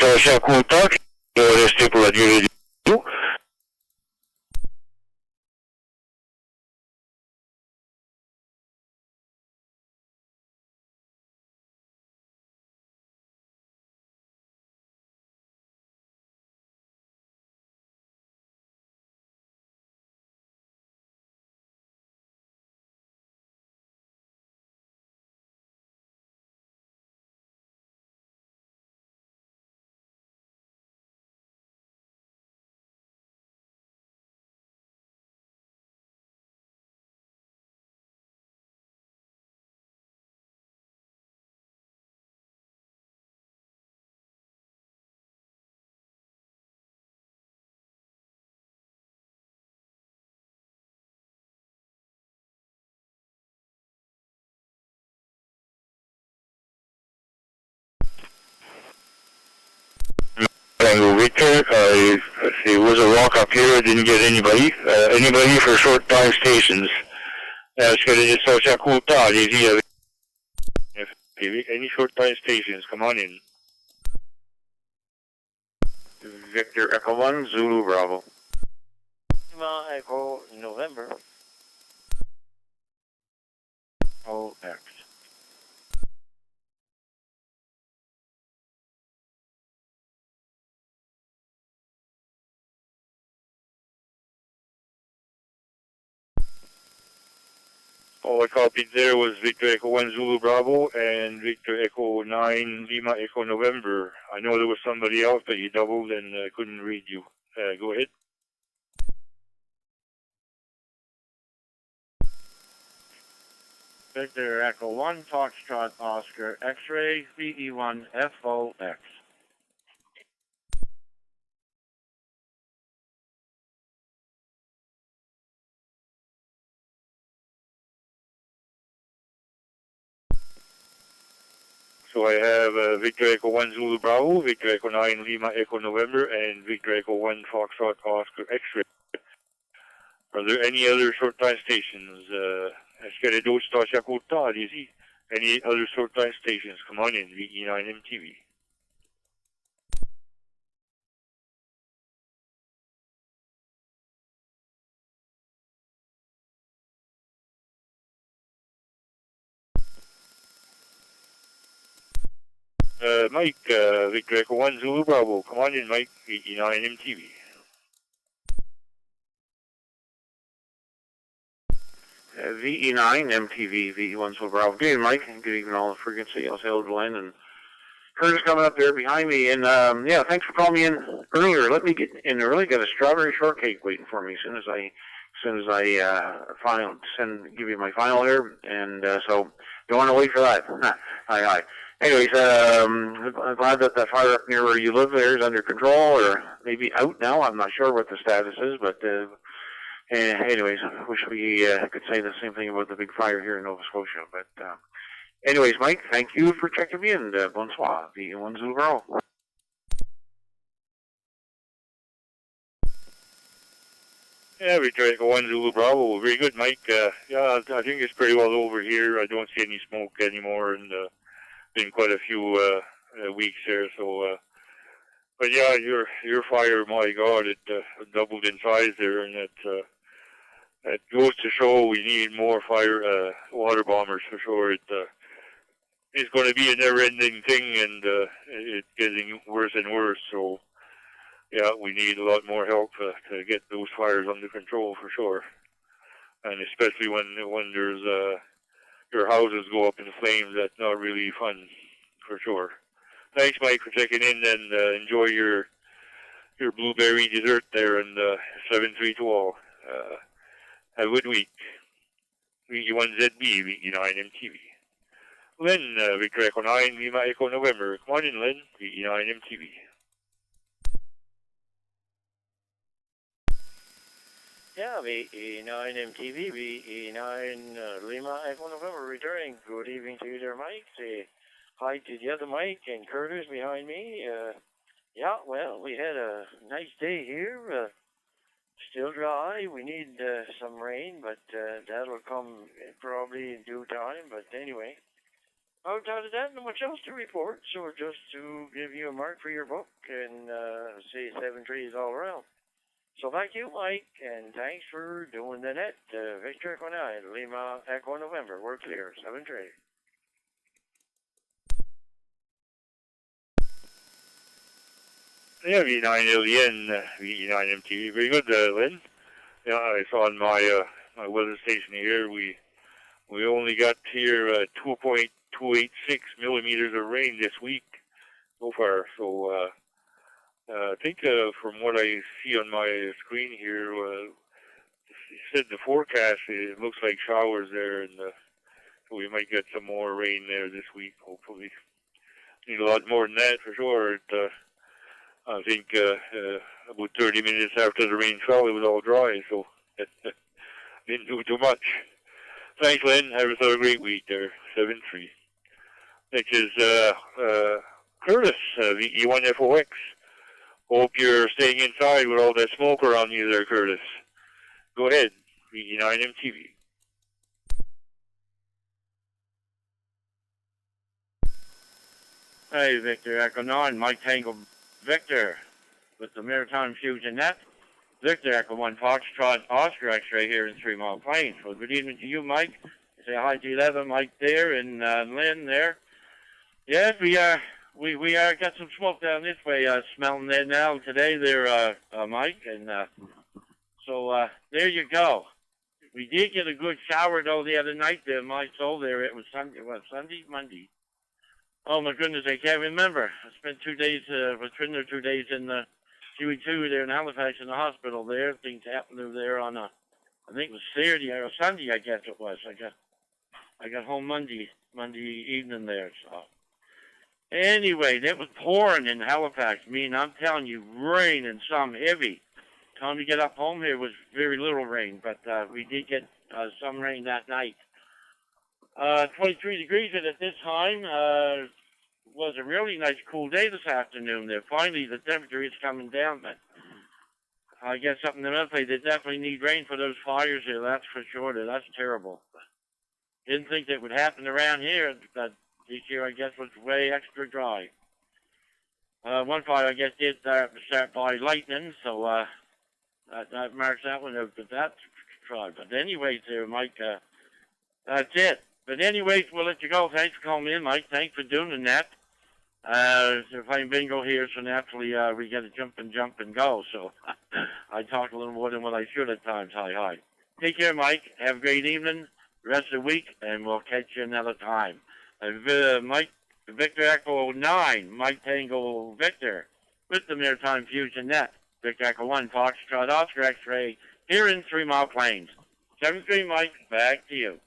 Sasha Kutak, stipula di tu. Tango Victor, it was a walk up here, I didn't get anybody. Anybody for short time stations. Sasha Kutak, any short time stations, come on in. Victor Echo 1, Zulu Bravo. Lima Echo November. OX. All I copied there was Victor Echo 1 Zulu Bravo and Victor Echo 9 Lima Echo November. I know there was somebody else, but you doubled and I couldn't read you. Go ahead. Victor Echo 1, Foxtrot Oscar X-Ray, VE1 FOX. So I have Victor Echo 1 Zulu Bravo, Victor Echo 9 Lima Echo November, and Victor Echo 1 Foxtrot Oscar X-Ray. Are there any other short time stations? Any other short time stations? Come on in, VE9 MTV. Mike, Victor Echo 1 Zulu Bravo. Come on in, Mike, VE9 MTV. VE9 MTV, VE1 Zulu Bravo. Good evening, Mike. Good evening, all the frequency. I'll say Glenn and Curtis coming up there behind me. And yeah, thanks for calling me in earlier. Let me get in early. Got a strawberry shortcake waiting for me as soon as I give you my final here. And so don't want to wait for that. Hi. Anyways, I'm glad that fire up near where you live there is under control, or maybe out now. I'm not sure what the status is, but anyways, I wish we could say the same thing about the big fire here in Nova Scotia. But anyways, Mike, thank you for checking me in. Bonsoir, VE1 Zulu Bravo. Yeah, Victor Echo 1 Zulu Bravo. Very good, Mike. Yeah, I think it's pretty well over here. I don't see any smoke anymore, and been quite a few weeks there. So, but yeah, your fire, my God, it doubled in size there, and it goes to show we need more fire water bombers for sure. It's going to be a never-ending thing, and it's getting worse and worse. So, yeah, we need a lot more help to get those fires under control for sure, and especially when there's your houses go up in flames. That's not really fun, for sure. Thanks, Mike, for checking in, and enjoy your blueberry dessert there, and 7-3 to all. Have a good week. VE1ZB, VE9 MTV. Len, Victor Echo 9, Lima Echo November. Come on in, Len, VE9 MTV. Yeah, VE9 MTV, VE9 Lima Echo November returning. Good evening to you there, Mike. Say hi to the other Mike and Curtis behind me. Yeah, well, we had a nice day here. Still dry. We need some rain, but that'll come probably in due time. But anyway, how's other than that, not much else to report. So just to give you a mark for your book and say 7-3 all around. So thank you, Mike, and thanks for doing the net. Victor Echo 9, Lima Echo November. We're clear, 7-3. Yeah, V9LN, V9MTV. Very good, Lynn. Yeah, I saw on my my weather station here, we only got here 2.286 millimeters of rain this week so far. So I think from what I see on my screen here, it said the forecast, it looks like showers there, and so we might get some more rain there this week, hopefully. Need a lot more than that for sure. I think about 30 minutes after the rain fell, it was all dry, so didn't do too much. Thanks, Lynn. Have yourself a great week there. 7-3. Next is Curtis, E1FOX. Hope you're staying inside with all that smoke around you there, Curtis. Go ahead, VE9MTV. Hey, Victor Echo 9, Mike Tango Victor with the Maritime Fusion Net. Victor Echo 1 Foxtrot Oscar X-ray here in 3 Mile Plains. Well, good evening to you, Mike. Say hi to 11, Mike there, and Lynn there. Yes, we got some smoke down this way, smelling there now today there, Mike, and so there you go. We did get a good shower though the other night there, my soul there. It was Sunday, Monday. Oh my goodness, I can't remember. I spent 2 days, between 2 days in the QE2 there in Halifax in the hospital there. Things happened over there on I think it was Saturday or Sunday, I guess it was. I got home Monday evening there, so. Anyway, it was pouring in Halifax. I'm telling you, rain and some heavy. Time to get up home here was very little rain, but we did get some rain that night. 23 degrees at this time. Was a really nice cool day this afternoon there. Finally, the temperature is coming down, but I guess something in Medway, they definitely need rain for those fires here, that's for sure. That's terrible. Didn't think that would happen around here, but this year, I guess, was way extra dry. One fire, I guess, did start by lightning, so that marks that one out, but that's dry. But anyways there, Mike, that's it. But anyways, we'll let you go. Thanks for calling in, Mike. Thanks for doing that. We're playing bingo here, so naturally we got to jump and go. So I talk a little more than what I should at times. Hi. Take care, Mike. Have a great evening, rest of the week, and we'll catch you another time. Mike, Victor Echo 9, Mike Tango Victor, with the Maritime Fusion Net. Victor Echo 1, Foxtrot Oscar X-ray, here in 3 Mile Plains. 7-3, Mike, back to you.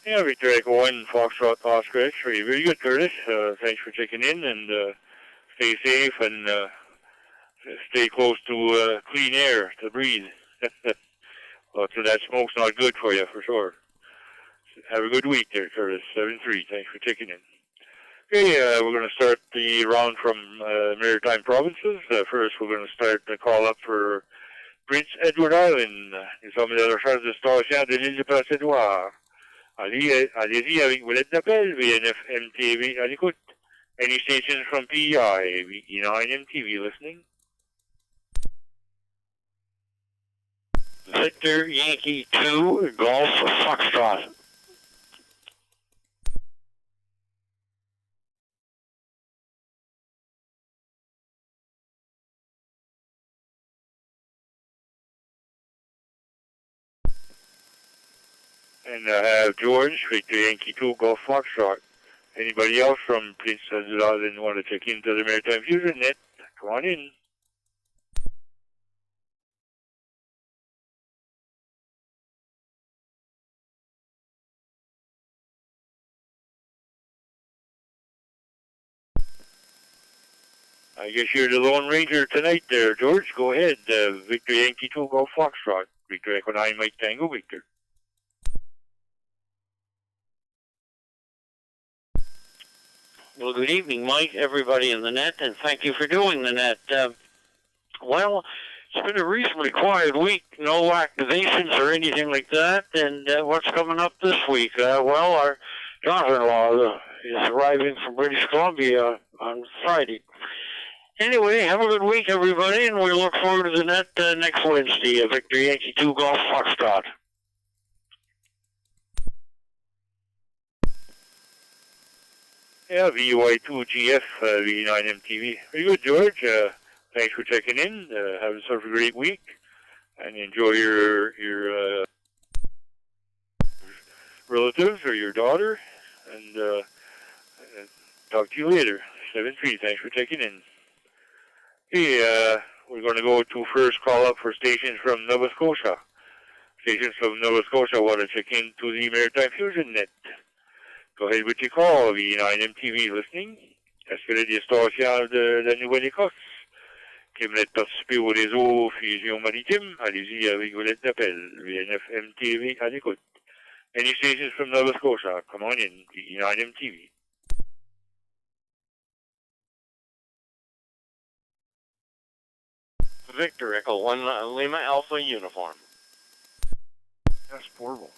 Yeah, Victor Echo 1, Foxtrot Oscar X-ray. Very good, Curtis. Thanks for checking in, and stay safe and stay close to clean air to breathe. Lots of that smoke's not good for you, for sure. Have a good week there, Curtis. 7-3. Thanks for checking in. Okay, we're going to start the round from Maritime Provinces. First, we're going to start the call up for Prince Edward Island. Nous sommes dans la recherche de station de l'île de Prince-Édouard. Allez-y avec vos lettres d'appel, VNF MTV à l'écoute. Any stations from PEI, VE9 MTV listening. Victor Yankee 2, Golf Foxtrot. And I have George, Victor Yankee 2, Golf Foxtrot. Anybody else from Prince Edward Island want to check into the Maritime Fusion Net? Come on in. I guess you're the Lone Ranger tonight there, George. Go ahead. Victor Yankee 2, Golf Foxtrot. Victor Echo 9, Mike Tango, Victor. Well, good evening, Mike, everybody in the net, and thank you for doing the net. Well, It's been a reasonably quiet week. No activations or anything like that. And what's coming up this week? Well, our daughter-in-law is arriving from British Columbia on Friday. Anyway, have a good week, everybody, and we look forward to the net next Wednesday. Victor Yankee 2 Golf Foxtrot. Yeah, VY2GF, V9MTV. Very good, George. Thanks for checking in. Have yourself a great week, and enjoy your relatives or your daughter, and talk to you later. 7-3, thanks for checking in. Hey, we're going to go to first call up for stations from Nova Scotia. Stations from Nova Scotia want to check in to the Maritime Fusion Net. Go ahead with your call, V9MTV listening. Est-ce que la distance de la Nouvelle-Écosse qui venait de participer au réseau Fusion Maritime? Allez-y avec vos lettres d'appel. V9MTV à l'écoute. Any stations from Nova Scotia, come on in, V9MTV. Victor Echo 1 Lima Alpha Uniform. Yes, portable.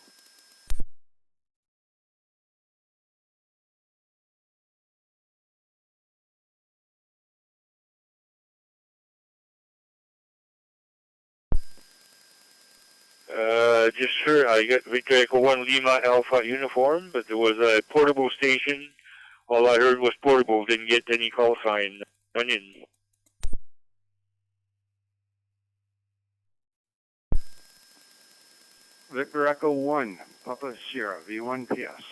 Just sure, I got Victor Echo 1 Lima Alpha Uniform, but there was a portable station. All I heard was portable, didn't get any call sign. Went in. Victor Echo 1, Papa Sierra, V1PS.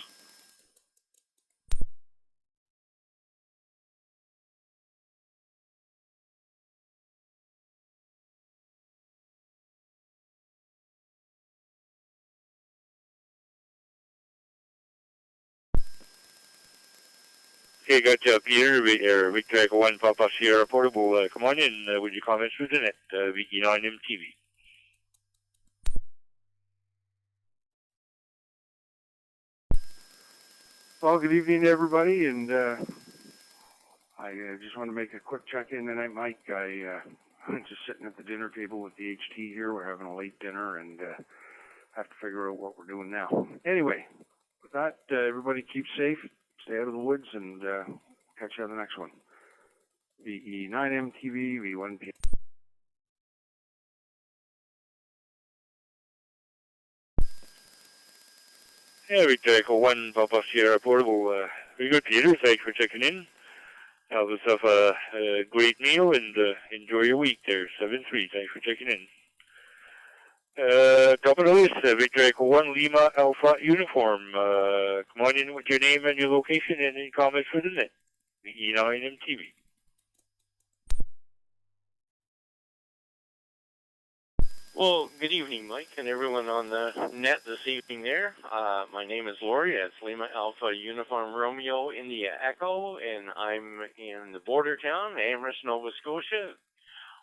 Okay, got Peter, Victor Echo 1 Papa Sierra portable. Come on in with your comments through the net, V9MTV. Well, good evening, everybody, and I just want to make a quick check-in tonight, Mike. I'm just sitting at the dinner table with the HT here. We're having a late dinner, and have to figure out what we're doing now. Anyway, with that, everybody keep safe, stay out of the woods, and catch you on the next one. VE9MTV, V1P. Yeah, Victor Echo 1 Papa Sierra portable. Very good, Peter. Thanks for checking in. Have yourself a great meal and enjoy your week there. 7-3, thanks for checking in. Top of the list, Victor Echo 1 Lima Alpha Uniform. Come on in with your name and your location and any comments for the net. E9MTV. Well, good evening, Mike, and everyone on the net this evening there. My name is Lori. It's Lima Alpha Uniform Romeo India Echo, and I'm in the border town, Amherst, Nova Scotia,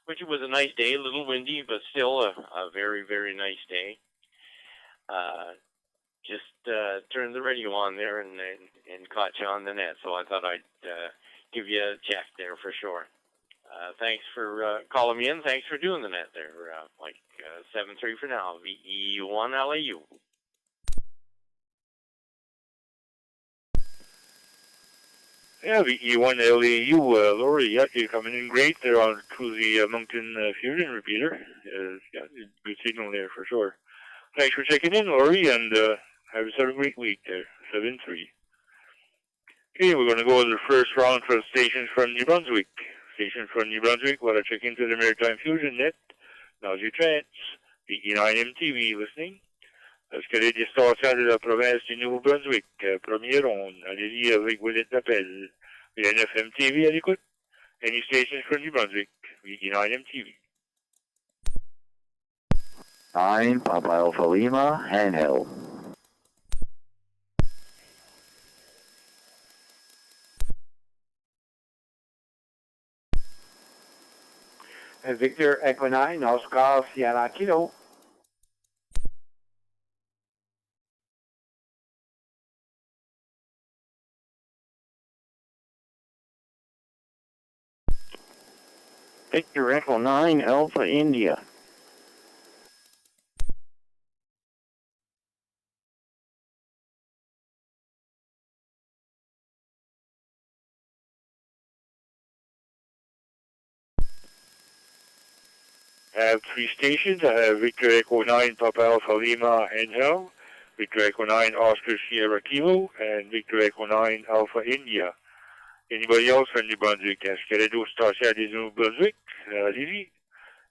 which was a nice day, a little windy, but still a very, very nice day. Just turned the radio on there and caught you on the net, so I thought I'd give you a check there for sure. Thanks for calling me in. Thanks for doing the net there, Mike. 7-3 for now. VE1 LAU. Yeah, VE1 LAU, Lori, yeah, you're coming in great there on through the Moncton Fusion repeater. Yeah, good signal there for sure. Thanks for checking in, Lori, and have yourself a great week there. 7-3. Okay, we're going to go to the first round for stations from New Brunswick. Station from New Brunswick, want to check into the Maritime Fusion Net. Now's your chance. VE9MTV listening. Est-ce que les distances de la province du Nouveau-Brunswick, première ronde, allez-y avec vos lettres d'appel. VNFMTV à l'écoute. Any stations from New Brunswick, VE9MTV. 9 Papa Alpha Lima, handheld. Victor Echo 9, Oscar Sierra Kilo. Victor Echo 9 Alpha India. I have 3 stations. I have Victor Echo 9 Papa Alpha Lima Angel, Victor Echo 9 Oscar Sierra Kilo, and Victor Echo 9 Alpha India. Anybody else from New Brunswick? Escalado Station des New Brunswick, Lizzie.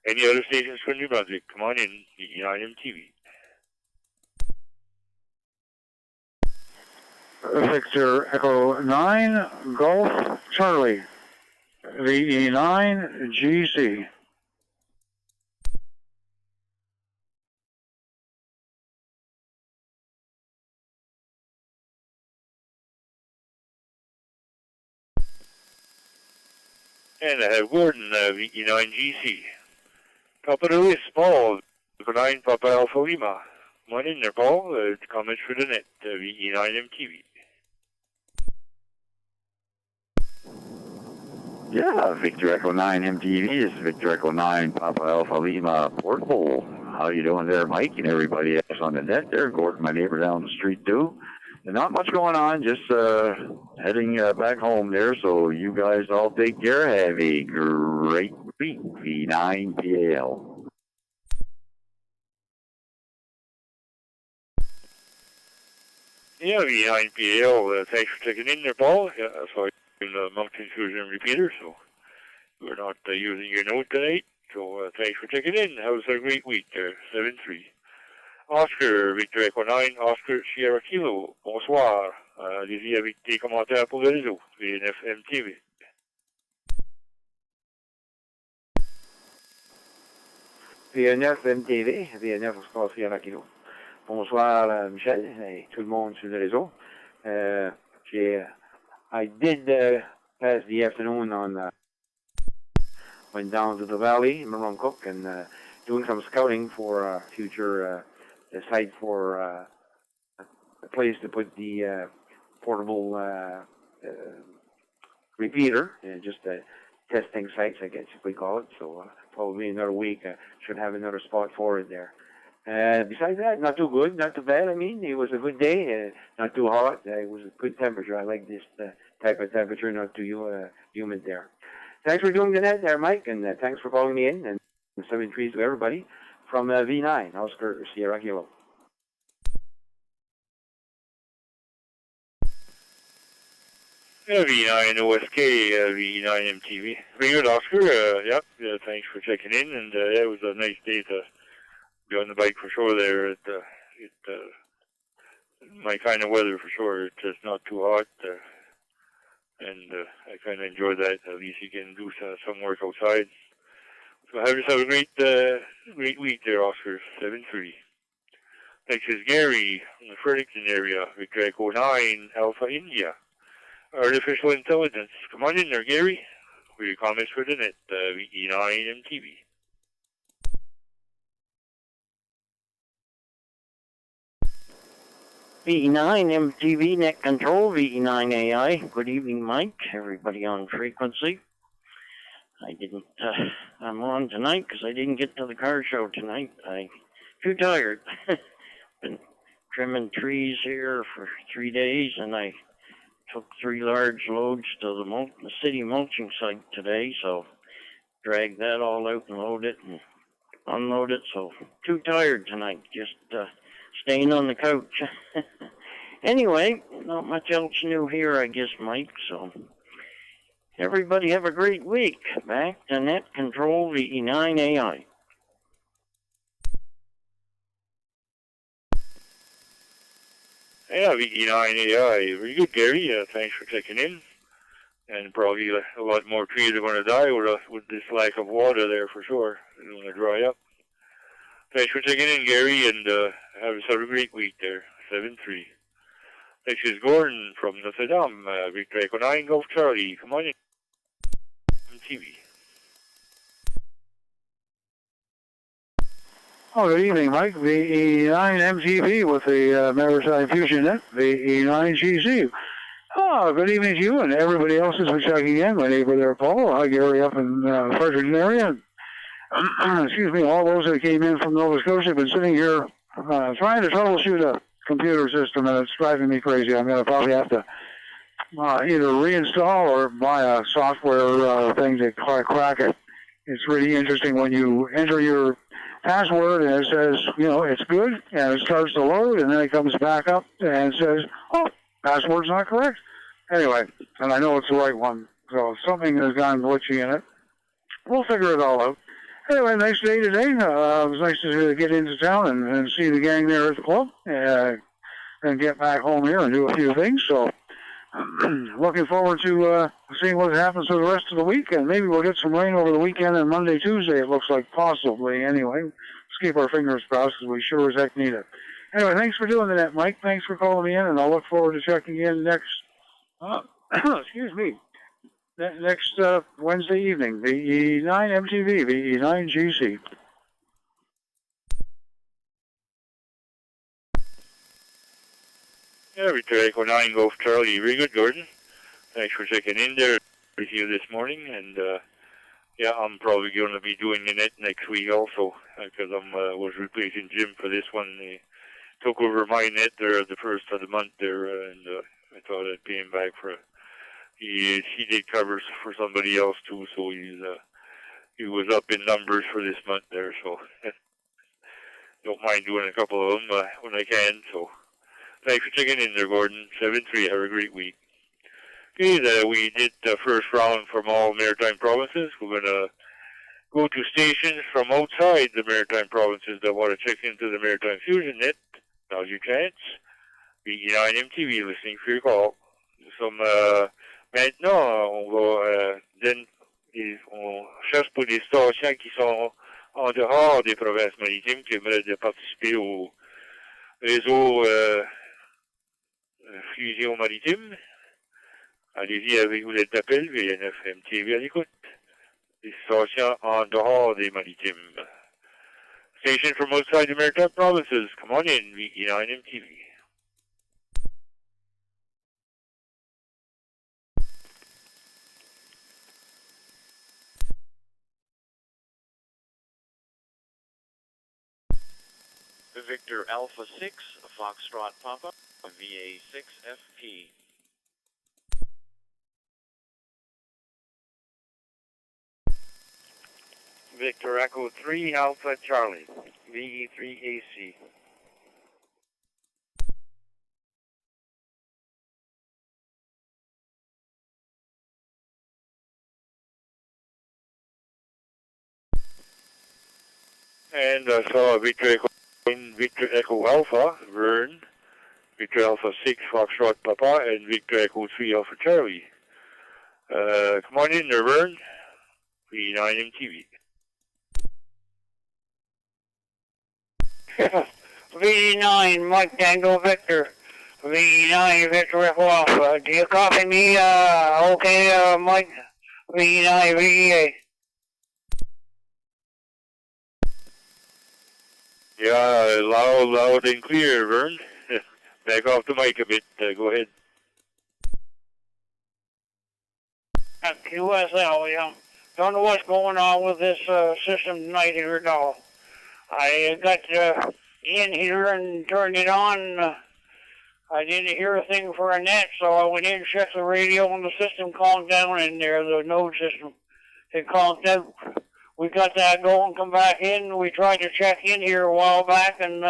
Any other stations from New Brunswick? Come on in, VE9 MTV. Victor Echo 9 Golf Charlie, VE9 GC. And I have Gordon, VE9 GC. Top of the list, Paul, Victor 9 Papa Alpha Lima. Come on in there, Paul. Comments for the net, VE9 MTV. Yeah, Victor Echo 9 MTV. This is Victor Echo 9 Papa Alpha Lima Portable. How you doing there, Mike, and everybody else on the net there? Gordon, my neighbor down the street, too. And not much going on, just heading back home there, so you guys all take care. Have a great week, V9 PAL. Yeah, VE9 PAL. Thanks for taking in there, Paul. Yeah, so I'm the Maritime Fusion repeater, so we're not using your note tonight. So thanks for taking in. Have a great week there, 7-3. Oscar, Victor Echo 9, Oscar Sierra Kilo. Bonsoir. Allez-y avec des commentaires pour le réseau, VNF MTV. VNF MTV, VNF Oscar Sierra Kilo. Bonsoir Michel et tout le monde sur le réseau. I did pass the afternoon on went down to the valley in Maruncook and doing some scouting for future site for a place to put the portable repeater, just testing sites, I guess we call it. So probably another week should have another spot for it there. Besides that, not too good, not too bad. I mean, it was a good day, not too hot. It was a good temperature. I like this type of temperature, not too humid there. Thanks for doing the net there, Mike, and thanks for calling me in, and 7-3 to everybody from V9, Oscar Sierra Kilo. Yeah, VE9 OSK, VE9 MTV. Very good, Oscar. Yep, thanks for checking in, and it was a nice day to be on the bike for sure there. My kind of weather for sure. It's just not too hot, and I kind of enjoy that. At least you can do some work outside. So have yourself a great week there, Oscar. 7-3. Next is Gary from the Fredericton area, Victor Echo 9 Alpha India. Artificial intelligence. Come on in there, Gary. For your comments for the net, VE9 MTV. VE9 MTV Net Control, VE9 AI. Good evening, Mike. Everybody on frequency. I'm on tonight because I didn't get to the car show tonight. I'm too tired. Been trimming trees here for 3 days, and I took 3 large loads to the city mulching site today, so dragged that all out and load it and unload it, so too tired tonight, just staying on the couch. Anyway, not much else new here, I guess, Mike, so everybody have a great week. Back to Net Control VE9 AI. Yeah, VE9 AI. Very good, Gary. Thanks for checking in. And probably a lot more trees are going to die with this lack of water there for sure. It's going to dry up. Thanks for checking in, Gary, and have yourself a great week there. 7-3. Next is Gordon from Notre Dame. Victor Echo 9 Golf Charlie. Come on in. TV. Oh, good evening, Mike. VE9 MTV with the Maritime Fusion Net, VE9 GC. Oh, good evening to you and everybody else who's been checking in. My neighbor there, Paul. Hi, Gary, up in Fredericton area. Excuse me, all those that came in from Nova Scotia have been sitting here trying to troubleshoot a computer system, and it's driving me crazy. I'm going to probably have to either reinstall or buy a software thing to crack it. It's really interesting when you enter your password and it says, you know, it's good, and it starts to load, and then it comes back up and says, oh, password's not correct. Anyway, and I know it's the right one, so something has gone glitchy in it. We'll figure it all out. Anyway, nice day today. It was nice to get into town and see the gang there at the club, and get back home here and do a few things. So, looking forward to seeing what happens for the rest of the week, and maybe we'll get some rain over the weekend and Monday, Tuesday, it looks like, possibly. Anyway, let's keep our fingers crossed because we sure as heck need it. Anyway, thanks for doing that, Mike. Thanks for calling me in, and I'll look forward to checking in next, excuse me, next Wednesday evening, VE9 MTV, VE9 GC. Yeah, Victor Echo 9 Golf Charlie. Very good, Gordon. Thanks for checking in there with you this morning. And yeah, I'm probably going to be doing the net next week also, because I was replacing Jim for this one. He took over my net there the first of the month there, and I thought I'd pay him back for. He did covers for somebody else too, so he was up in numbers for this month there. So don't mind doing a couple of them when I can. So thanks for checking in there, Gordon. 7-3. Have a great week. Okay, we did the first round from all maritime provinces. We're gonna go to stations from outside the maritime provinces that want to check into the Maritime Fusion Net. Now's your chance. VE9 MTV listening for your call. Maintenant, on va on cherche pour des stations qui sont en dehors des provinces maritimes qui aimeraient de participer au réseau Fusion Maritime. Allez-y avec vous les appels VN9 MTV à l'écoute. Des stations en dehors des maritimes. Station from outside the maritime provinces. Come on in, VE9 MTV. Victor Alpha 6, Foxtrot Papa, VA6FP. Victor Echo 3 Alpha Charlie, VE3AC. And I saw Victor Echo Alpha, Vern, Victor Alpha 6 Foxtrot Papa, and Victor Echo 3 Alpha Charlie. Come on in there, Vern. V9 MTV. V9 Mike Tango Victor. V9 Victor Echo Alpha. Do you copy me? Okay, Mike. V9 VEA. Yeah, loud and clear, Vern. Back off the mic a bit. Go ahead. QSL, yeah. Don't know what's going on with this system tonight here at all. I got in here and turned it on. I didn't hear a thing for a net, so I went in and checked the radio, and the system calmed down in there, the node system. It calmed down. We got that going, come back in. We tried to check in here a while back, and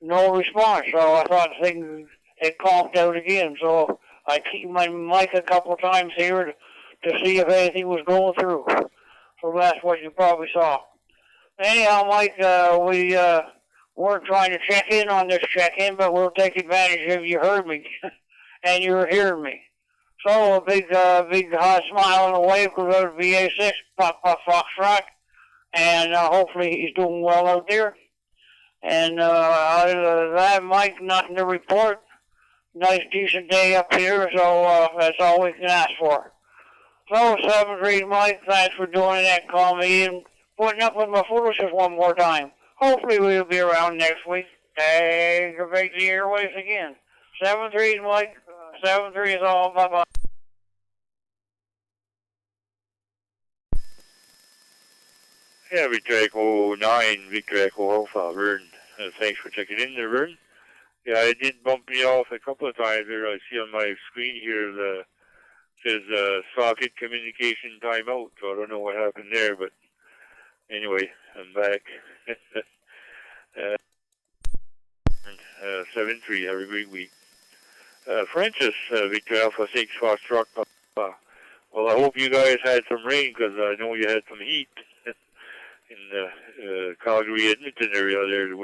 no response. So I thought it calmed out again. So I keep my mic a couple of times here to see if anything was going through. So that's what you probably saw. Anyhow, Mike, we weren't trying to check in on this check-in, but we'll take advantage of you heard me and you were hearing me. So a big high smile and a wave goes out to VA6, Papa Foxtrot, and hopefully he's doing well out there. And other than that, Mike, nothing to report. Nice, decent day up here, so that's all we can ask for. So, 7-3, Mike, thanks for doing that. Call me in, putting up with my foolishness one more time. Hopefully we'll be around next week. Aggravate the airways again. 7-3, Mike. 7-3 is all. Bye-bye. Yeah, Victor Echo 9, Victor Echo Alpha, Vern. Thanks for checking in there, Vern. Yeah, I did bump me off a couple of times there. I see on my screen here the says socket communication timeout, so I don't know what happened there, but anyway, I'm back. 7-3, have a great week. Francis, Victor Alpha 6, Foxtrot. Well, I hope you guys had some rain, because I know you had some heat in the Calgary, Edmonton area there. There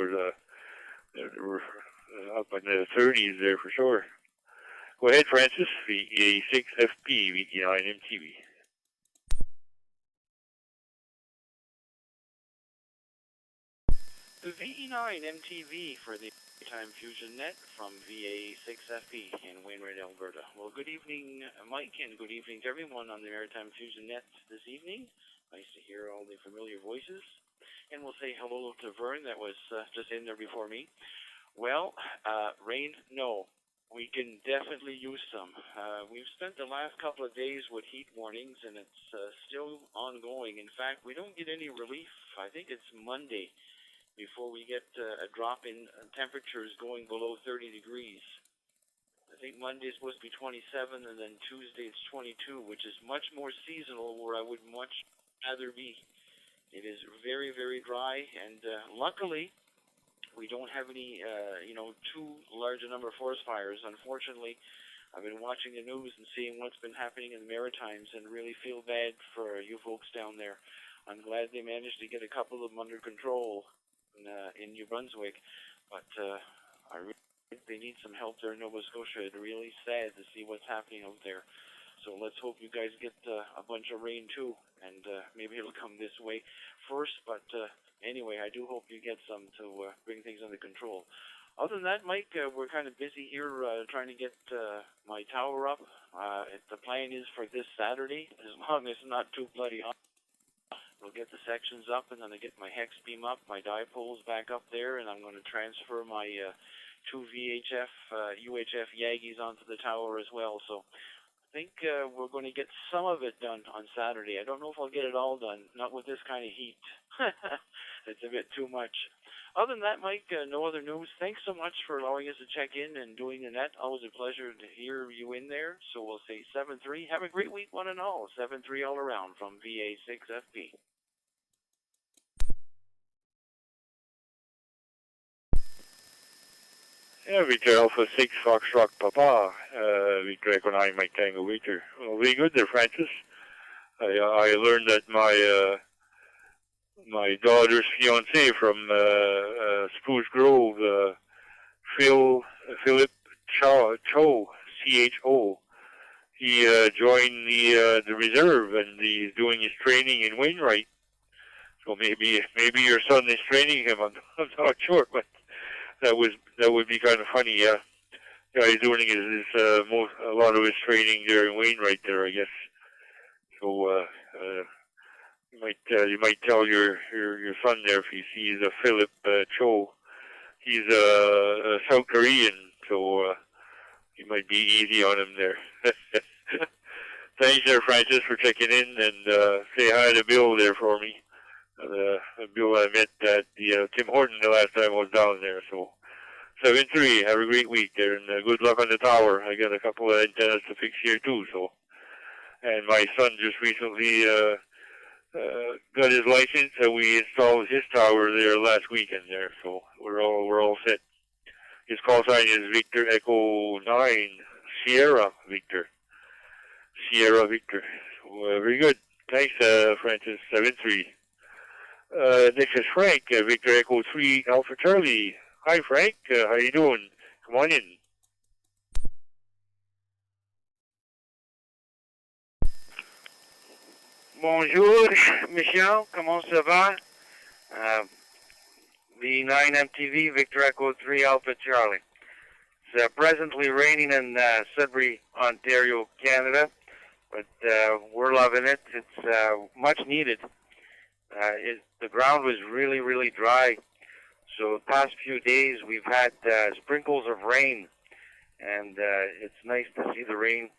were up in the 30s there for sure. Go ahead, Francis. VA6FP, VT9 MTV. The VE9 MTV for the Maritime Fusion Net from VA6FP in Wainwright, Alberta. Well, good evening, Mike, and good evening to everyone on the Maritime Fusion Net this evening. Nice to hear all the familiar voices. And we'll say hello to Vern that was just in there before me. Well, rain, no. We can definitely use some. We've spent the last couple of days with heat warnings, and it's still ongoing. In fact, we don't get any relief. I think it's Monday before we get a drop in temperatures going below 30 degrees. I think Monday's supposed to be 27, and then Tuesday it's 22, which is much more seasonal, where I would much rather be. It is very, very dry, and luckily, we don't have any, too large a number of forest fires. Unfortunately, I've been watching the news and seeing what's been happening in the Maritimes and really feel bad for you folks down there. I'm glad they managed to get a couple of them under control in New Brunswick, but I really think they need some help there in Nova Scotia. It's really sad to see what's happening out there. So let's hope you guys get a bunch of rain too, and maybe it'll come this way first, but anyway, I do hope you get some to bring things under control. Other than that, Mike, we're kind of busy here trying to get my tower up. The plan is for this Saturday, as long as it's not too bloody hot. We'll get the sections up, and then I get my hex beam up, my dipoles back up there, and I'm going to transfer my two UHF Yagis onto the tower as well. So I think we're going to get some of it done on Saturday. I don't know if I'll get it all done, not with this kind of heat. It's a bit too much. Other than that, Mike, no other news. Thanks so much for allowing us to check in and doing the net. Always a pleasure to hear you in there. So we'll say 7-3. Have a great week, one and all. 7-3 all around from VA6FP. Yeah, Victor Alpha 6, Foxtrot Papa, Victor Echo 9, Mike Tango Victor. Well, very good there, Francis. I learned that my daughter's fiancé from Spruce Grove, Philip Cho, CHO, he joined the reserve, and he's doing his training in Wainwright. So maybe your son is training him. I'm not sure, but that would be kind of funny. Yeah, he's doing a lot of his training there in Wainwright there, I guess. So you might tell your son there if he sees a Philip Cho. He's a South Korean, so you might be easy on him there. Thanks there, Francis, for checking in, and say hi to Bill there for me. Bill I met at the Tim Horton the last time I was down there. So 7-3, have a great week there, and good luck on the tower. I got a couple of antennas to fix here too. So, and my son just recently got his license, and we installed his tower there last weekend there. So we're all set. His call sign is Victor Echo 9 Sierra Victor. So, very good. Thanks, Francis. 7-3. Next is Frank, Victor Echo 3 Alpha Charlie. Hi, Frank. How you doing? Come on in. Bonjour, Michel. Comment ça va? V9 MTV, Victor Echo 3 Alpha Charlie. It's presently raining in Sudbury, Ontario, Canada, but we're loving it. It's much needed. The ground was really, really dry. So the past few days we've had sprinkles of rain, and it's nice to see the rain.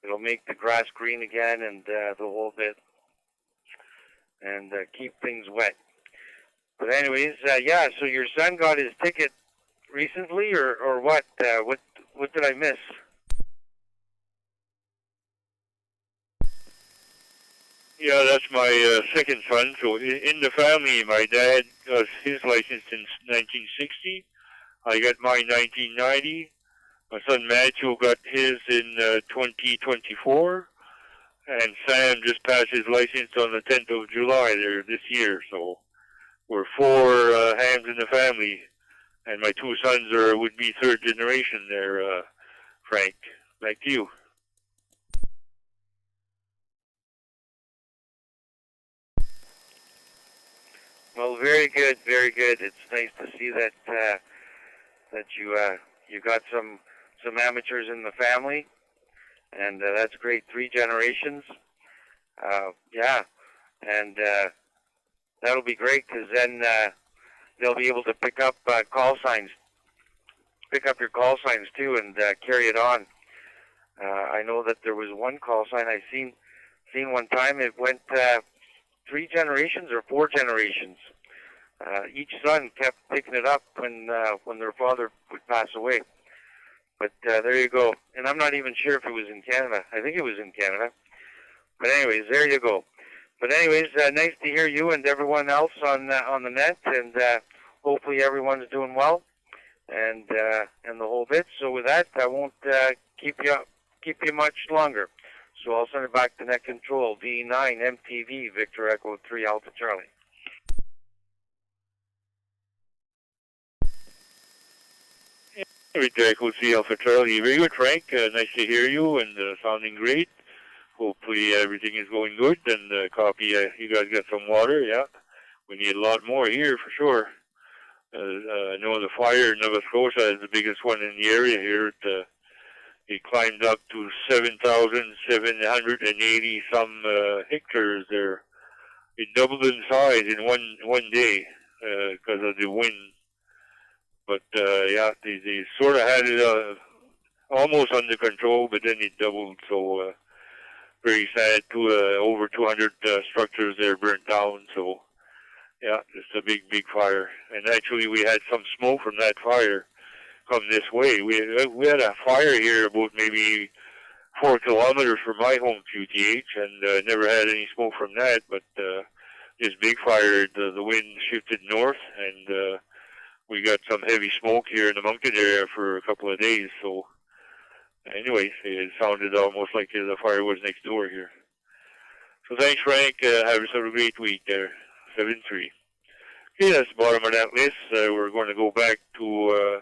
It'll make the grass green again and the whole bit, and keep things wet. But anyways, yeah. So your son got his ticket recently, or what? What did I miss? Yeah, that's my second son. So in the family, my dad got his license in 1960. I got mine 1990. My son Matthew got his in 2024. And Sam just passed his license on the 10th of July there this year. So we're four hams in the family. And my two sons would be third generation there, Frank. Back to you. Well, very good, very good. It's nice to see that that you got some amateurs in the family, and that's great. 3 generations, yeah, and that'll be great because then they'll be able to pick up call signs, pick up your call signs too, and carry it on. I know that there was one call sign I seen one time. It went 3 generations or 4 generations. Each son kept picking it up when their father would pass away. But there you go. And I'm not even sure if it was in Canada. I think it was in Canada. But anyways, there you go. But anyways, nice to hear you and everyone else on the net, and hopefully everyone's doing well, and the whole bit. So with that, I won't keep you much longer. So I'll send it back to Net Control, V9 MTV Victor Echo 3 Alpha Charlie. Victor Echo 3 Alpha Charlie. Very good, Frank. Nice to hear you and sounding great. Hopefully everything is going good, and copy, you guys got some water, yeah. We need a lot more here for sure. I know the fire in Nova Scotia is the biggest one in the area here. It climbed up to 7,780 some hectares there. It doubled in size in one day because of the wind. But yeah, they sort of had it almost under control, but then it doubled. So very sad. Over 200 structures there burnt down. So yeah, it's a big fire. And actually, we had some smoke from that fire come this way. We had a fire here about maybe 4 kilometers from my home, QTH, and never had any smoke from that. But this big fire, the wind shifted north, and we got some heavy smoke here in the Moncton area for a couple of days. So anyways, it sounded almost like the fire was next door here. So thanks, Frank. Have yourself a great week there. 7-3. Okay, that's the bottom of that list. We're going to go back to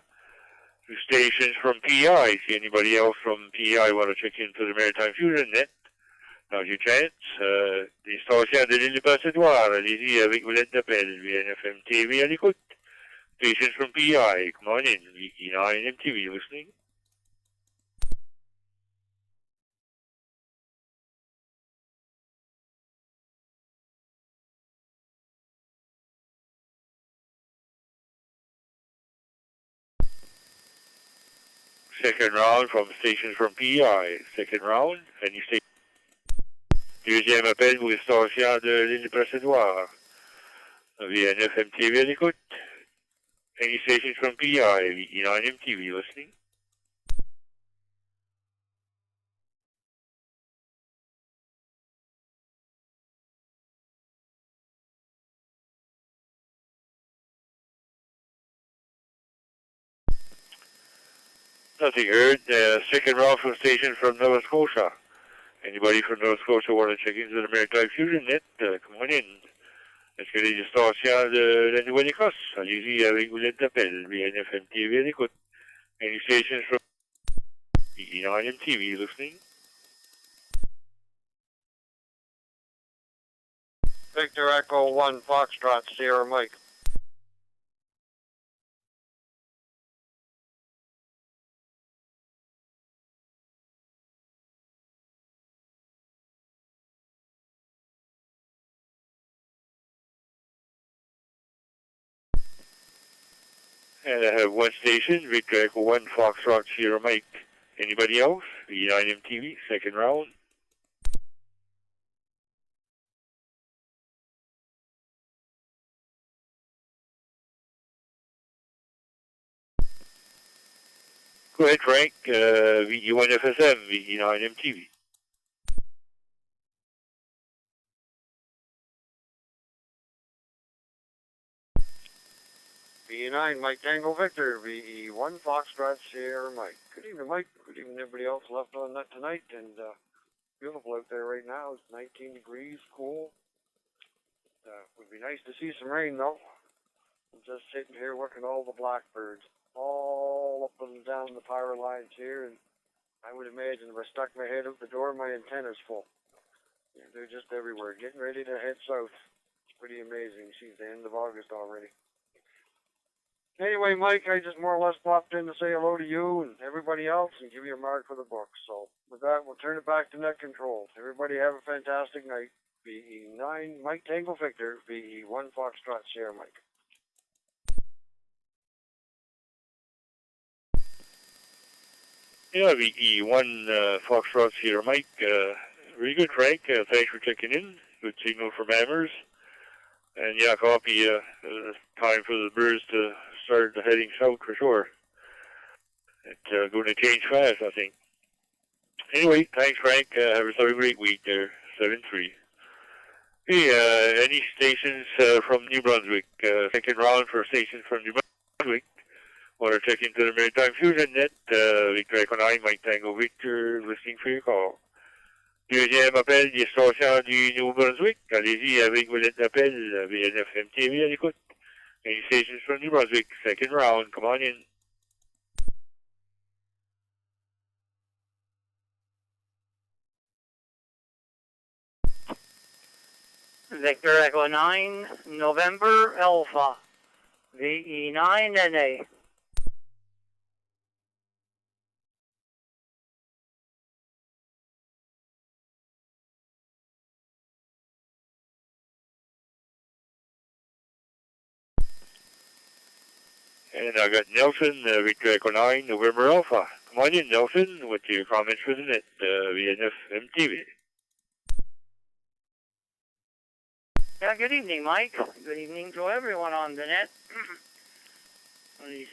stations from PI. See anybody else from PI want to check into the Maritime Fusion Net? Now's your chance. Des stations de l'île du Passadoire, allez-y avec vous l'êtes d'appel, VNFM TV à l'écoute. Stations from PI, come on in, V9 MTV listening. Second round from stations from PI. Second round, and you say deuxième appel pour les stations de l'île du Passadoire. VNFM TV à l'écoute. Any stations from PI, V9 MTV listening. Nothing heard. Second round from stations from Nova Scotia. Anybody from Nova Scotia want to check into the Maritime Fusion Net? Come on in. Est-ce que les stations de la Nouvelle-Écosse? Allez-y avec vous l'êtes d'appel. VNFM TV à l'écoute. Any stations from V9 MTV listening? Victor Echo 1 Foxtrot Sierra Mike. And I have one station, Victor Echo 1, Foxtrot, Sierra Mike. Anybody else? V9 MTV, second round. Go ahead, Frank. VG1 FSM, VG9 MTV. VE9, Mike Tango Victor, VE1 Foxtrot Sierra Mike. Good evening, Mike. Good evening, everybody else left on that tonight. And beautiful out there right now. It's 19 degrees, cool. Would be nice to see some rain, though. I'm just sitting here working all the blackbirds, all up and down the power lines here. And I would imagine if I stuck my head out the door, my antenna's full. Yeah, they're just everywhere, getting ready to head south. It's pretty amazing. See, the end of August already. Anyway, Mike, I just more or less popped in to say hello to you and everybody else and give you a mark for the book. So with that, we'll turn it back to net control. Everybody have a fantastic night. VE9, Mike Tango Victor, VE1 Foxtrot Sierra Mike. Yeah, VE1 Foxtrot Sierra Mike. Very good, Frank. Thanks for checking in. Good signal from Hammers. And yeah, copy. Time for the birds to start heading south for sure. It's going to change fast, I think. Anyway, thanks, Frank. Have a great week there. 7-3. Hey, any stations from New Brunswick? Second round for stations from New Brunswick. Want to check into the Maritime Fusion Net? Victor Echo 9, Mike Tango Victor, listening for your call. Deuxième appel des stations du Nouveau-Brunswick. Allez-y avec vos lettres d'appel, VNF MTV à l'écoute. Any stations from New Brunswick, second round, come on in. Victor Echo 9, November Alpha, VE9 NA. And I got Nelson, Victor Echo 9, November Alpha. Come on in, Nelson, with your comments for the net, VNF MTV. Yeah, good evening, Mike. Good evening to everyone on the net. It's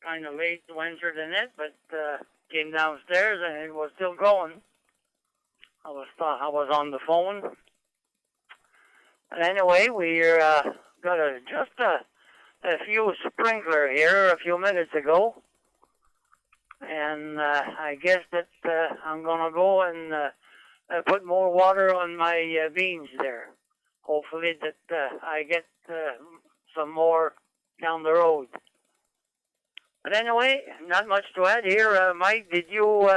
kind of late to enter the net, but came downstairs and it was still going. I was on the phone. But anyway, we're got just a few sprinkler here a few minutes ago, and I guess that I'm gonna go and put more water on my beans there. Hopefully that I get some more down the road. But anyway, not much to add here. Mike, did you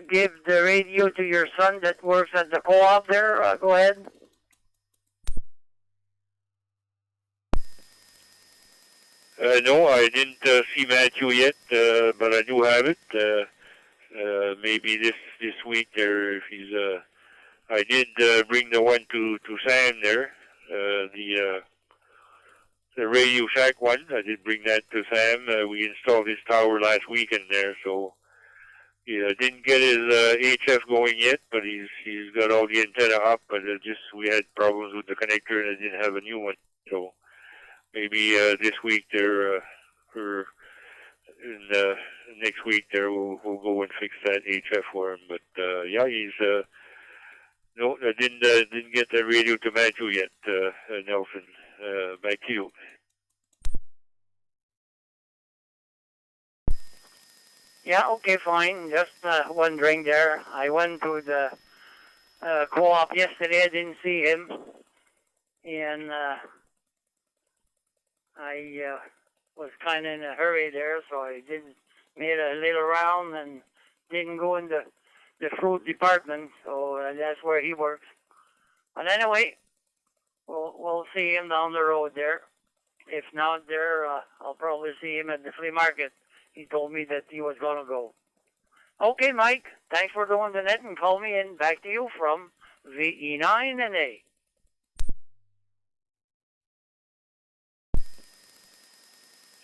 give the radio to your son that works at the co-op there? Go ahead. No, I didn't see Matthew yet, but I do have it. Maybe this week there, if he's. I did bring the one to Sam there, the Radio Shack one. I did bring that to Sam. We installed his tower last weekend there, so didn't get his HF going yet, but he's got all the antenna up. But we had problems with the connector, and I didn't have a new one, so. Maybe this week there, or in next week there, we'll go and fix that HF for him. But yeah, he's no, I didn't get the radio to Matthew yet, Nelson. Back to you. Yeah, okay, fine. Just wondering there. I went to the co-op yesterday. I didn't see him, and. I was kind of in a hurry there, so I made a little round and didn't go in the fruit department, so that's where he works. But anyway, we'll see him down the road there. If not there, I'll probably see him at the flea market. He told me that he was going to go. Okay, Mike, thanks for doing the net and call me in. Back to you from VE9 NA.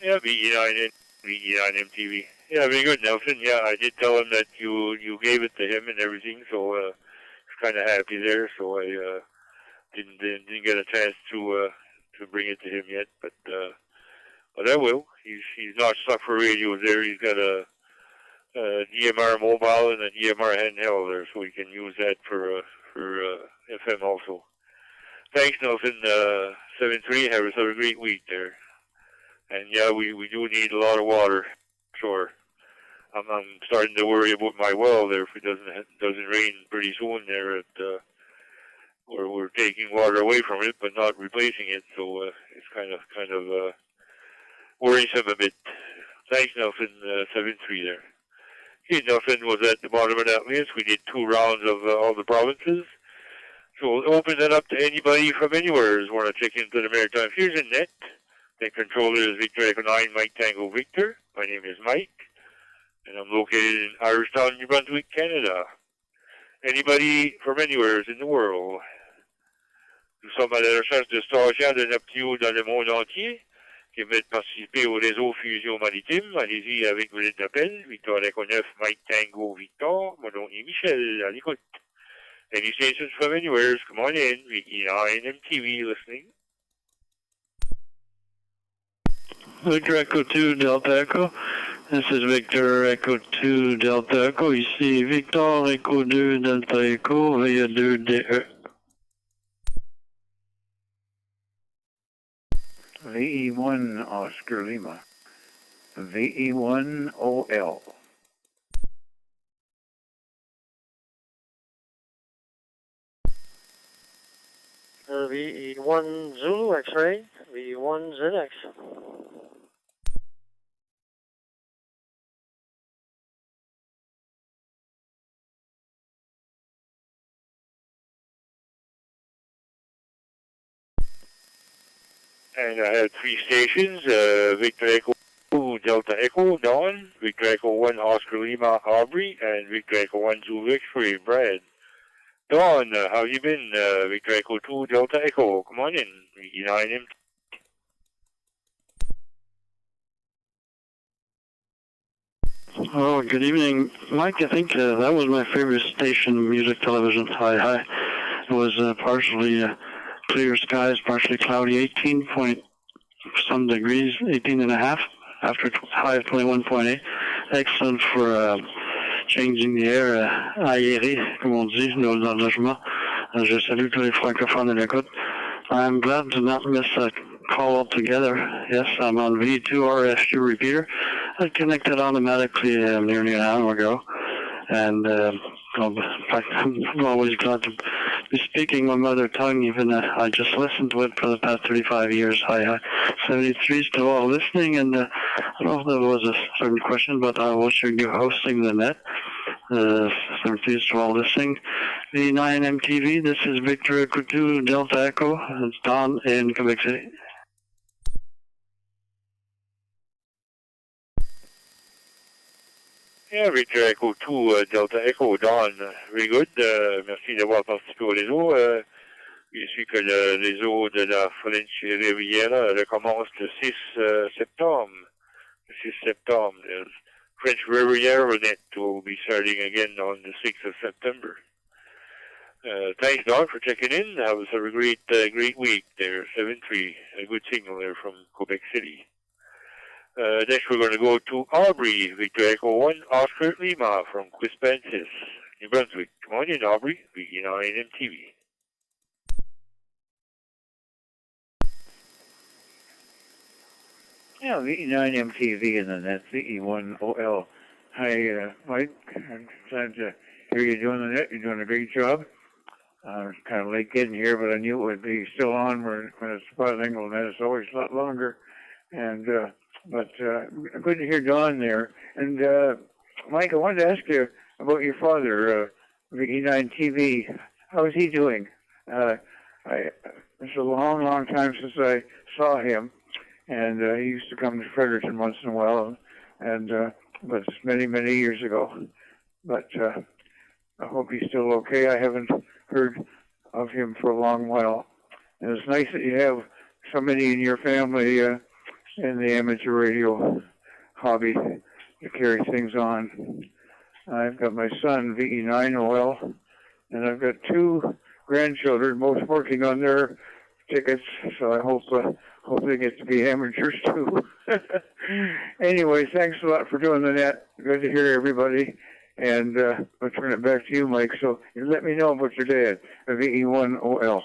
Yeah, VE9 and VE9 MTV. Yeah, very good, Nelson. Yeah, I did tell him that you gave it to him and everything, so he's kind of happy there. So I didn't get a chance to bring it to him yet, but I will. He's not stuck for radios there. He's got a DMR mobile and a DMR handheld there, so he can use that for FM also. Thanks, Nelson. 7-3. Have a great week there. And yeah, we do need a lot of water. Sure. I'm starting to worry about my well there if it doesn't rain pretty soon there. We're taking water away from it, but not replacing it. So it's kind of worrisome a bit. Thanks, Nelson. 7-3 there. Okay, Nelson was at the bottom of that list. We did 2 rounds of all the provinces. So we'll open that up to anybody from anywhere who want to check into the Maritime Fusion Net. The controller is Victor Echo 9, Mike Tango Victor. My name is Mike, and I'm located in Irishtown, New Brunswick, Canada. Anybody from anywhere in the world. Nous sommes à la recherche de stations de Neptune dans le monde entier qui veulent participer au réseau Fusion Maritime. Allez-y avec vos lettres d'appel. Victor Echo 9, Mike Tango Victor. Mon nom est Michel. À l'écoute. Any stations from anywhere, come on in. VE9 MTV listening. Victor Echo 2 Delta Echo. This is Victor Echo 2 Delta Echo. Ici Victor Echo 2 Delta Echo via 2 DE. VE1 Oscar Lima. VE1 OL. VE1 Zulu X-ray, VE1 ZX. And I have 3 stations, Victor Echo 2 Delta Echo, Dawn, Victor Echo 1 Oscar Lima, Aubrey, and Victor Echo 1 Zulu X-ray, Brad. Dawn, how you been? Victor Echo 2 Delta Echo, come on in, VE9 MTV. Oh, good evening, Mike. I think that was my favorite station, Music Television. Hi. It was partially clear skies, partially cloudy, 18 point some degrees, 18 and a half, after high of 21.8. Excellent for changing the air, aéré, comme on dit, dans le logement. Je salue tous les francophones de l'écoute. I'm glad to not miss a call altogether. Yes, I'm on V2 RFQ repeater. I connected automatically nearly an hour ago. And in fact, I'm always glad to be speaking my mother tongue, even I just listened to it for the past 35 years. Hi. 73 is to all listening, and I don't know if there was a certain question, but I was you're hosting the net. 73 is to all listening. V9 MTV, this is Victor Echo 2 Delta Echo. It's Don in Quebec City. Yeah, Victor Echo 2 Delta Echo, Dawn. Very good. Merci d'avoir participé au réseau. Je suis que le réseau de la French Riviera recommence le 6 septembre. The 6 septembre. The French Riviera Net will be starting again on the 6th of September. Thanks, Don, for checking in. Have a great week there. 7-3. A good signal there from Quebec City. Next, we're going to go to Aubrey, Victor Echo 1, Oscar Lima from Quispamsis, New Brunswick. Come on in, Aubrey, VE9 MTV. Yeah, VE9 MTV and then that's VE1 OL. Hi, Mike. I'm glad to hear you doing the net. You're doing a great job. It's kind of late getting here, but I knew it would be still on when it's bilingual net. It's always a lot longer. And but good to hear Don there. And Mike, I wanted to ask you about your father, VE9 TV. How is he doing? It's a long time since I saw him, and he used to come to Fredericton once in a while, and but it's many years ago. But I hope he's still okay. I haven't heard of him for a long while, and it's nice that you have so many in your family in the amateur radio hobby to carry things on. I've got my son, VE9OL, and I've got 2 grandchildren, both working on their tickets, so I hope they get to be amateurs too. Anyway, thanks a lot for doing the net. Good to hear everybody. And I'll turn it back to you, Mike. So you let me know about your dad, VE1OL.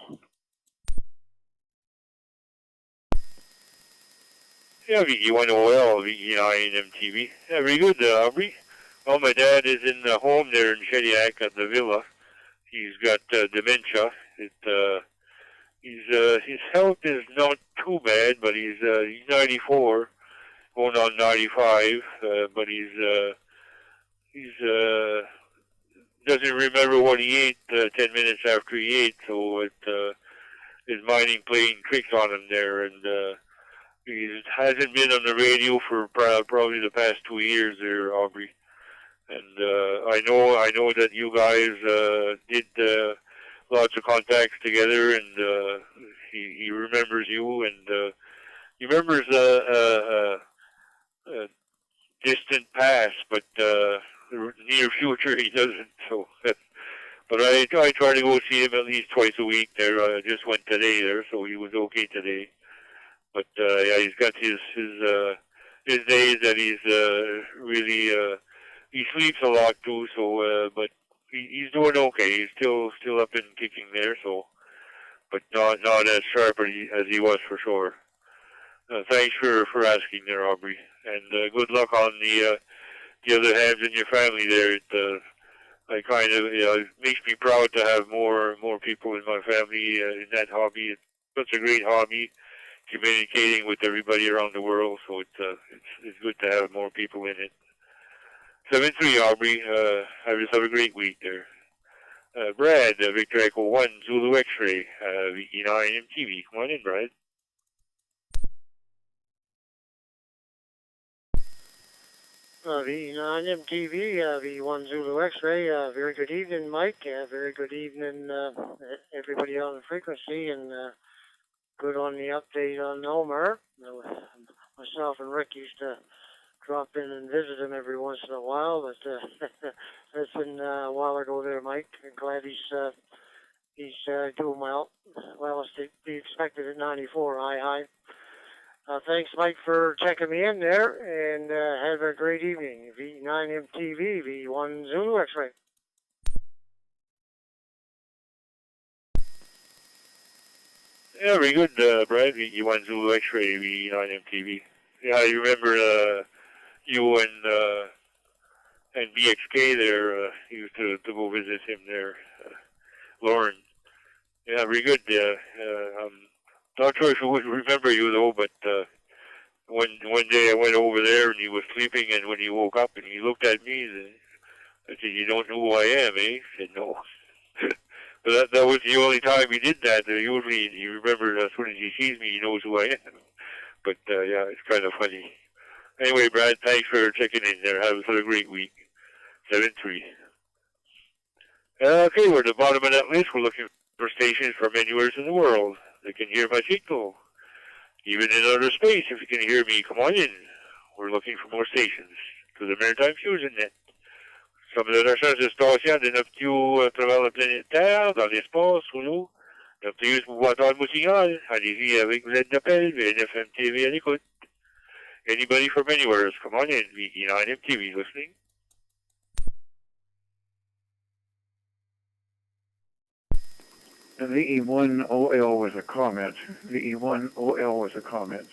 Yeah, VE1OL, VE9 MTV. Yeah, very good, Aubrey. Well, my dad is in the home there in Shediac at the villa. He's got dementia. His health is not too bad, but he's 94, going on 95. But he's doesn't remember what he ate 10 minutes after he ate, so his minding playing tricks on him there, and he hasn't been on the radio for probably the past 2 years there, Aubrey. And I know that you guys did lots of contacts together, and he remembers you, and he remembers a distant past, but near future he doesn't. So, but I try to go see him at least twice a week. There, I just went today there, so he was okay today. But yeah, he's got his days that he's really he sleeps a lot too. So, but he's doing okay. He's still up and kicking there. So, but not as sharp as he was for sure. Thanks for asking there, Aubrey, and good luck on the other halves in your family there. I kind of, it makes me proud to have more people in my family in that hobby. It's such a great hobby, communicating with everybody around the world. So it's good to have more people in it. 7-3, Aubrey. Have a great week there. Brad, Victor Echo 1, Zulu X-Ray, VE9 MTV. Come on in, Brad. VE9 MTV, V1 Zulu X-Ray. Very good evening, Mike. Very good evening, everybody on the frequency, and good on the update on Omer. Myself and Rick used to drop in and visit him every once in a while, but it's been a while ago there, Mike. I'm glad he's doing well. Well, it's to be expected at 94. Hi. Thanks, Mike, for checking me in there, and have a great evening. V9 MTV, V1 Zulu X-Ray. Yeah, very good, Brad. V1 Zulu X-Ray, V9 MTV. Yeah, I remember you and BXK there. You used to go visit him there, Lauren. Yeah, very good. I'm not sure if he would remember you though, but one day I went over there and he was sleeping, and when he woke up and he looked at me, I said, "You don't know who I am, eh?" He said, "No." But that was the only time he did that. Usually he remembers as soon as he sees me, he knows who I am. But yeah, it's kind of funny. Anyway, Brad, thanks for checking in there. Have a great week. 7-3. Okay, we're at the bottom of that list. We're looking for stations from anywhere in the world that can hear my signal. Even in outer space, if you can hear me, come on in. We're looking for more stations to the Maritime Fusion Net. Sommes de recherche de stations de notre tuyau à travers la planète Terre, dans l'espace, sous l'eau. Notre pour entendre mon signal. Allez-y avec l'aide d'appel, VNFM TV à l'écoute. Anybody from anywhere, come on in. VE9 MTV listening. The VE1OL was a comment. VE1OL was a comment.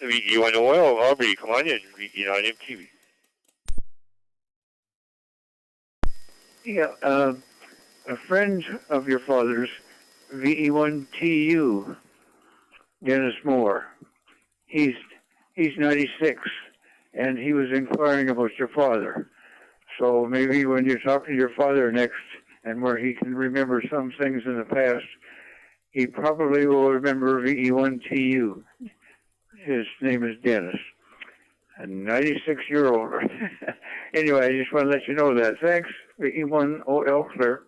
VE1OL, Aubrey, come on in. VE9 MTV. Yeah, a friend of your father's, VE1TU, Dennis Moore. He's 96, and he was inquiring about your father. So maybe when you're talking to your father next, and where he can remember some things in the past, he probably will remember VE1TU. His name is Dennis. a 96-year-old. Anyway, I just want to let you know that. Thanks, E1OL Clear.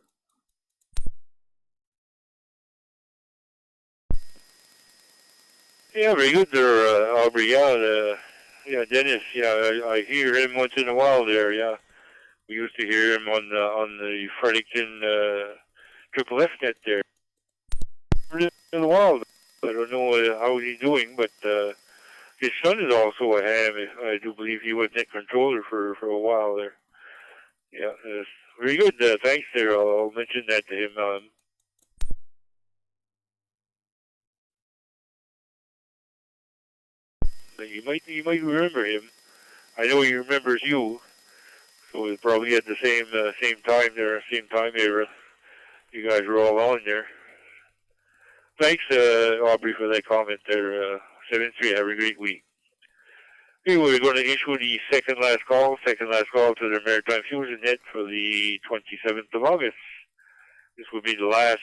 Yeah, very good there, Aubrey. Yeah, Dennis. Yeah, I hear him once in a while there. Yeah, we used to hear him on the Fredericton Triple F net there. In a while, I don't know how he's doing, but his son is also a ham. I do believe he was net controller for a while there. Yeah, very good. Thanks there. I'll mention that to him. You might remember him. I know he remembers you. So it's probably at the same time there, same time era. You guys were all on there. Thanks, Aubrey, for that comment there. 7-3. Have a great week. Okay, we're going to issue the second last call to the Maritime Fusion Net for the 27th of August. This will be the last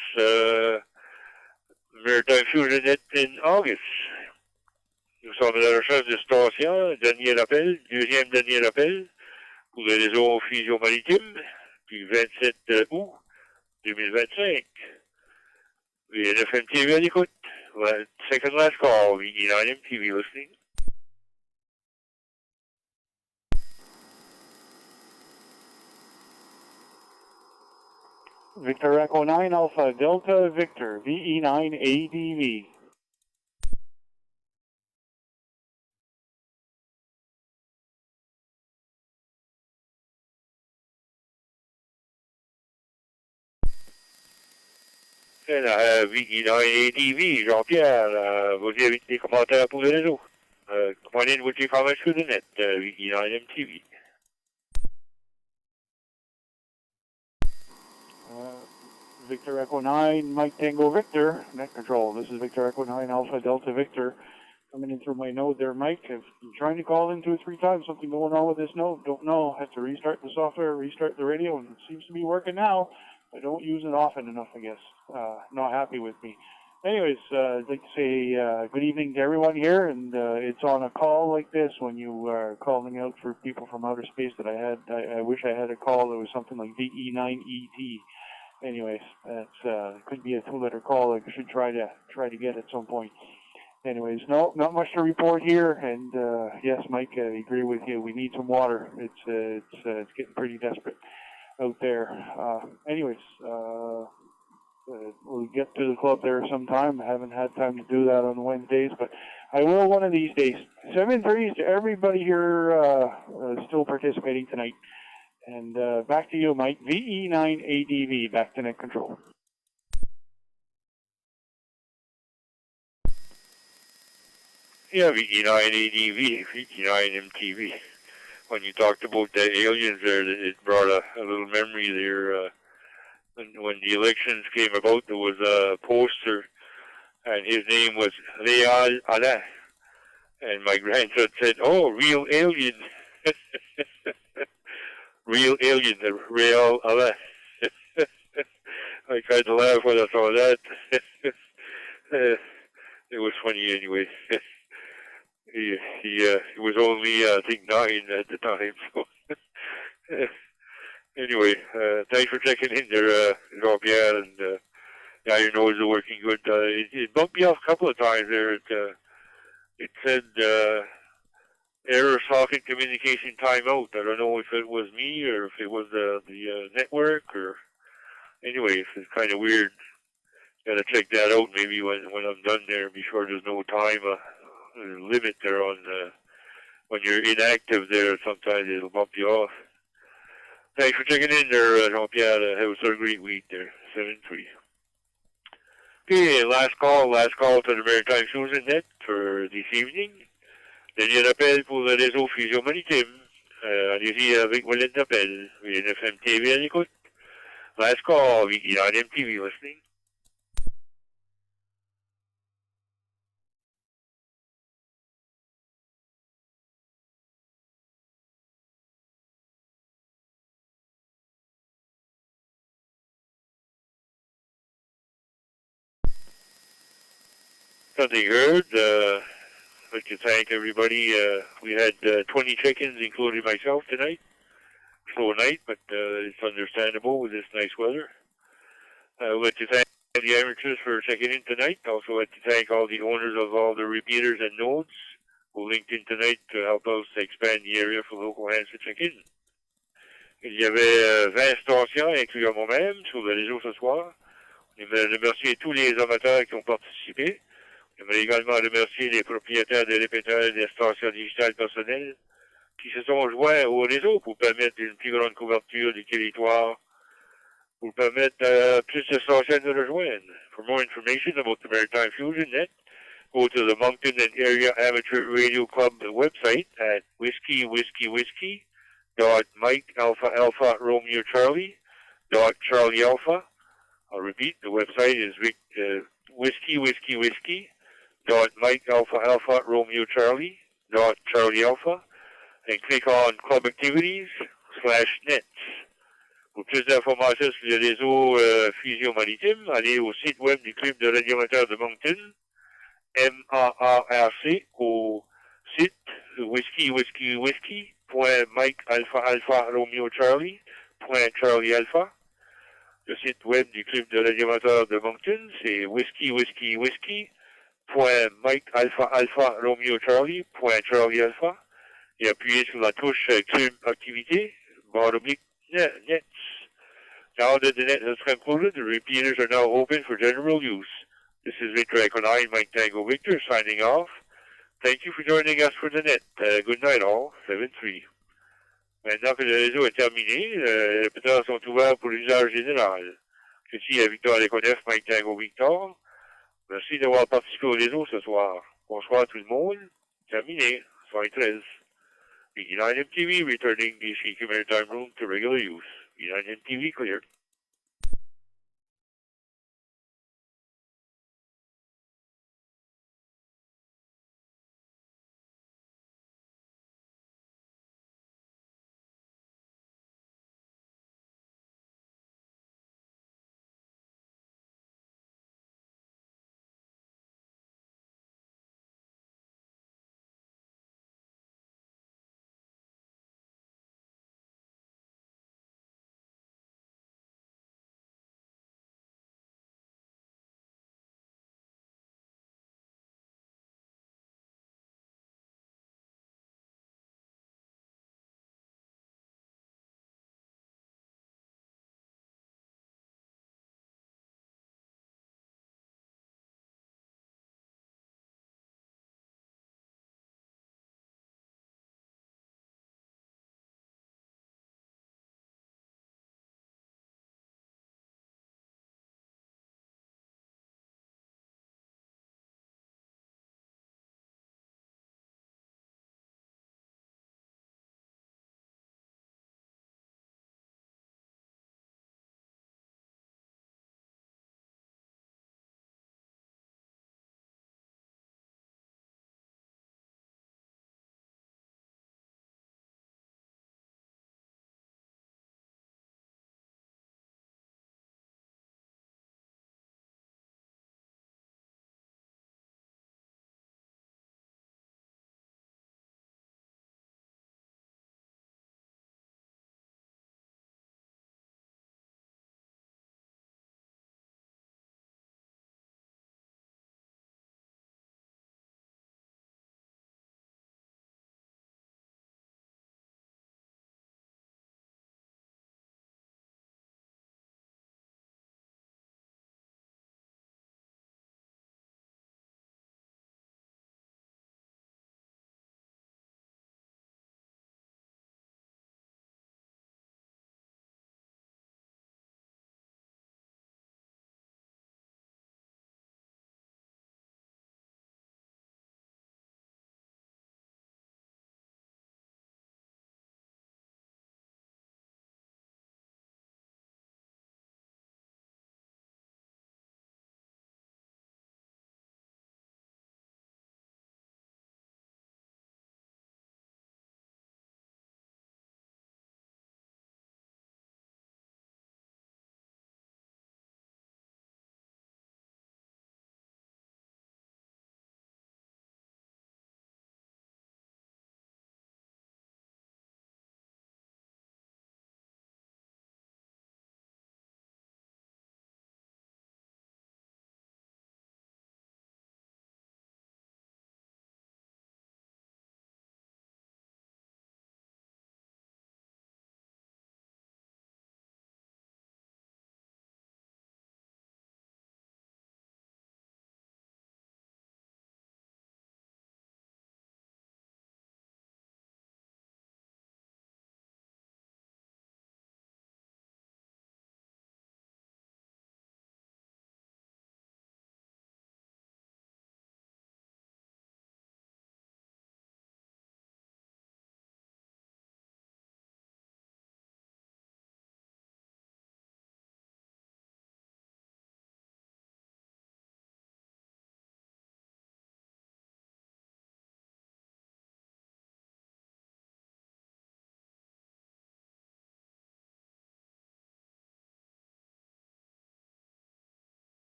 Maritime Fusion Net in August. Nous sommes à la recherche de station, dernier appel, deuxième dernier appel, pour le réseau Fusion Maritime, du 27 août 2025. The NFM TV on l'écoute. Second last call, VE9 MTV listening. Victor Echo 9 Alpha Delta Victor, VE9 ADV. VE9 ADV, Jean-Pierre, vous avez des commentaires pour le réseau. Commandez votre commentaire sur le net, VE9 MTV. Victor Echo 9, Mike Tango Victor, net control. This is Victor Echo 9 Alpha Delta Victor. Coming in through my node there, Mike. I've been trying to call in 2 or 3 times. Something going on with this node. Don't know. Have to restart the software, restart the radio, and it seems to be working now. I don't use it often enough, I guess. Not happy with me. Anyways, I'd like to say good evening to everyone here, and it's on a call like this when you are calling out for people from outer space that I wish I had a call that was something like VE9ET. Anyways, that's could be a 2-letter call I should try to get at some point. Anyways, no, not much to report here, and yes, Mike, I agree with you. We need some water. It's getting pretty desperate out there. Anyways, we'll get to the club there sometime. I haven't had time to do that on Wednesdays, but I will one of these days. 7-3 to everybody here still participating tonight. And back to you, Mike. VE9 ADV, back to net control. Yeah, VE9 ADV, VE9 MTV. When you talked about the aliens there, it brought a little memory there. When the elections came about, there was a poster, and his name was Réal Alain. And my grandson said, "Oh, real alien." Real alien, the Réal Alain. I tried to laugh when I saw that. It was funny anyway. He was only, I think, 9 at the time. So anyway, thanks for checking in there, Jean-Pierre, and yeah, your nose is working good. It bumped me off a couple of times there. It said error socket communication timeout. I don't know if it was me or if it was the network, or anyway, it's kind of weird. Gotta check that out maybe when I'm done there. Be sure there's no time limit there on when you're inactive there. Sometimes it'll bump you off. Thanks for checking in there, Jean-Pierre. Have a great week there. 7-3. Okay, last call to the Maritime Fusion Net for this evening. Dernier appel pour le réseau Fusion Maritime. Allez-y avec vos lettres d'appel. NFM TV à l'écoute. Last call, VE9 MTV listening. Something heard. I'd like to thank everybody. We had 20 chickens, including myself, tonight. Slow night, but it's understandable with this nice weather. I'd like to thank the amateurs for checking in tonight. Also like to thank all the owners of all the repeaters and nodes who linked in tonight to help us expand the area for local hands to check in. Il y avait 20 stations, incluant moi-même, sur le réseau ce soir. On aimerait remercier tous les amateurs qui ont participé. On aimerait également remercier les propriétaires des répéteurs et des stations digitales personnelles qui se sont joints au réseau pour permettre une plus grande couverture du territoire, pour permettre à plus de stations de rejoindre. For more information about the Maritime Fusion Net, go to the Moncton and Area Amateur Radio Club website at whiskey.mike.alpha.romeo.charlie.charlie.alpha. I'll repeat, the website is whiskey.mike.alpha.romeo.charlie.charlie.alpha, and click on Club Activities/Nets. Pour plus d'informations sur le réseau Fusion Maritime, allez au site web du Club de radioamateurs de Moncton, MARC, au site whiskey.mike.alpha.romeo.charlie.charlie.alpha. Le site web du Club de radioamateurs de Moncton, c'est whiskey.mike.alpha.romeo.charlie.charlie.alpha. Et appuyez sur la touche Club Activité, /Nets. Now that the net has concluded, the repeaters are now open for general use. This is Victor Echo 9, Mike Tango Victor, signing off. Thank you for joining us for the net. Good night all, 7-3. Maintenant que le réseau est terminé, les répéteurs sont ouverts pour l'usage général. Ceci est Victor Echo 9, Mike Tango Victor. Merci d'avoir participé au réseau ce soir. Bonsoir à tout le monde. Terminé, soirée 13. B9 MTV returning the CQ Maritime Room to regular use. B9 MTV clear.